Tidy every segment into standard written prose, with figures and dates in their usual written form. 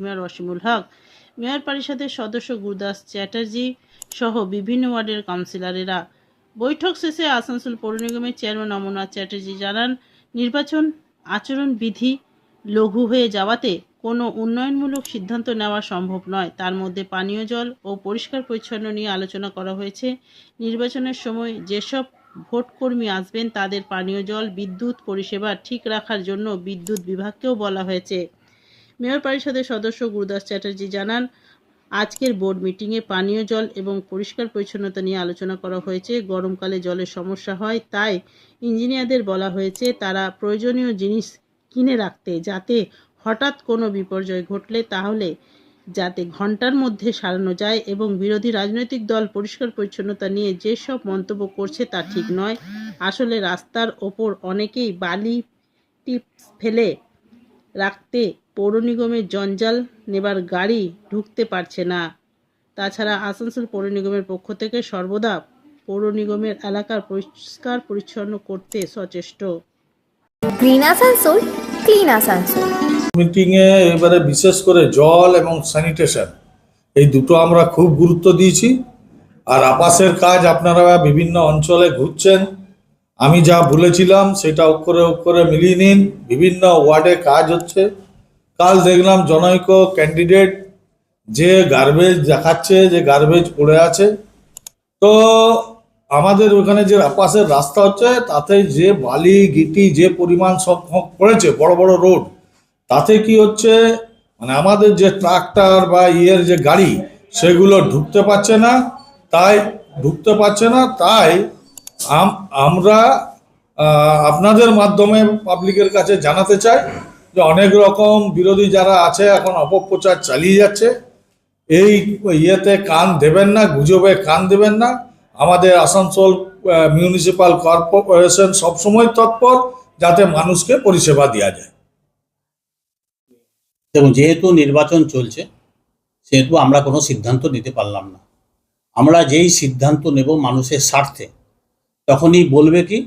Mayor Asimul হক, mayor পরিষদের সদস্য গুরদাস চ্যাটার্জি সহ বিভিন্ন ওয়ার্ডের কাউন্সিলরেরা। বৈঠক শেষে আসানসোল পৌর নিগমের চেয়ারম্যান অমরনাথ চ্যাটার্জি জানান, নির্বাচন আচরণবিধি লঘু হয়ে যাওয়াতে কোনো উন্নয়নমূলক সিদ্ধান্ত নেওয়া সম্ভব নয়। তার মধ্যে পানীয় জল ও পরিষ্কার পরিচ্ছন্ন নিয়ে আলোচনা করা হয়েছে। নির্বাচনের সময় যেসব ভোটকর্মী আসবেন তাদের পানীয় জল, বিদ্যুৎ পরিষেবা ঠিক রাখার জন্য বিদ্যুৎ বিভাগকেও বলা হয়েছে। মেয়র পরিষদের সদস্য গুরদাস চ্যাটার্জি জানান, আজকের বোর্ড মিটিংয়ে পানীয় জল এবং পরিষ্কার পরিচ্ছন্নতা নিয়ে আলোচনা করা হয়েছে। গরমকালে জলের সমস্যা হয়, তাই ইঞ্জিনিয়ারদের বলা হয়েছে তারা প্রয়োজনীয় জিনিস কিনে রাখতে, যাতে হঠাৎ কোনো বিপর্যয় ঘটলে তাহলে যাতে ঘন্টার মধ্যে সারানো যায়। এবং বিরোধী রাজনৈতিক দল পরিষ্কার পরিচ্ছন্নতা নিয়ে যেসব মন্তব্য করছে তা ঠিক নয়। আসলে রাস্তার ওপর অনেকেই বালি টিপস ফেলে রাখতে পৌর নিগমের জঞ্জাল নেবার গাড়ি ঢুকতে পারছে না। তাছাড়া আসানসোল পৌর নিগমের পক্ষ থেকে সর্বদা পৌর নিগমের এলাকার পরিষ্কার পরিচ্ছন্ন করতে সচেষ্ট। Green Asansol, clean Asansol. মিটিংয়ে এবারে বিশেষ করে জল এবং স্যানিটেশন এই দুটো আমরা খুব গুরুত্ব দিয়েছি। আর আবাসের কাজ আপনারা বিভিন্ন অঞ্চলে ঘুরছেন, আমি যা বলেছিলাম সেটা অক্ষরে অক্ষরে মিলিয়ে নিন। বিভিন্ন ওয়ার্ডে কাজ হচ্ছে। কাল দেখলাম জনৈক ক্যান্ডিডেট যে গার্বেজ দেখাচ্ছে, যে গার্বেজ পড়ে আছে। তো আমাদের ওখানে যে আপাসের রাস্তা হচ্ছে তাতে যে বালি গিটি যে পরিমাণ সব পড়েছে, বড় বড় রোড, তাতে কি হচ্ছে মানে আমাদের যে ট্রাক্টর বা যে গাড়ি সেগুলো ঢুকতে পারছে না। তাই আমরা আপনাদের মাধ্যমে পাবলিকের কাছে জানাতে চাই যে অনেক রকম বিরোধী যারা আছে এখন অপপ্রচার চালিয়ে যাচ্ছে। এই ইয়েতে কান দেবেন না, গুজবে কান দেবেন না। আমাদের আসানসোল মিউনিসিপাল কর্পোরেশন সবসময় তৎপর যাতে মানুষকে পরিষেবা দেওয়া যায়। এবং যেহেতু নির্বাচন চলছে সেহেতু আমরা কোনো সিদ্ধান্ত নিতে পারলাম না। আমরা যেই সিদ্ধান্ত নেব মানুষের স্বার্থে, তখনই বলবে কি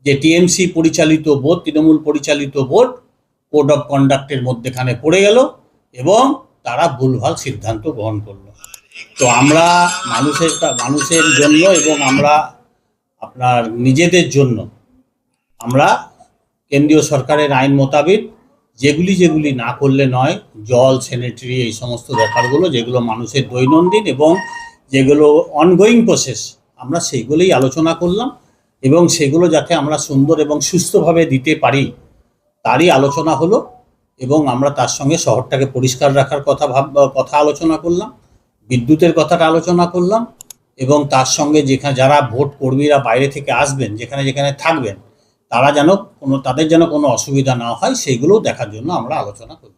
যে টিএমসি পরিচালিত বোর্ড, তৃণমূল পরিচালিত বোর্ড কোড অফ কন্ডাক্টের মধ্যেখানে পড়ে গেল এবং তারা ভুলভাল সিদ্ধান্ত গ্রহণ করলো। তো আমরা মানুষের জন্য এবং আমরা আপনার নিজেদের জন্য আমরা কেন্দ্রীয় সরকারের আইন মোতাবেক যেগুলি না করলে নয়, জল, স্যানিটারি, এই সমস্ত ব্যাপারগুলো যেগুলো মানুষের দৈনন্দিন এবং যেগুলো অনগোয়িং প্রসেস, আমরা সেইগুলোই আলোচনা করলাম এবং সেগুলো যাতে আমরা সুন্দর এবং সুস্থভাবে দিতে পারি তারই আলোচনা হলো। এবং আমরা তার সঙ্গে শহরটাকে পরিষ্কার রাখার কথা আলোচনা করলাম, বিদ্যুতের কথাটা আলোচনা করলাম এবং তার সঙ্গে যারা ভোট কর্মীরা বাইরে থেকে আসবেন, যেখানে থাকবেন, তাদের যেন কোনো অসুবিধা না হয় সেইগুলোও দেখার জন্য আমরা আলোচনা করি।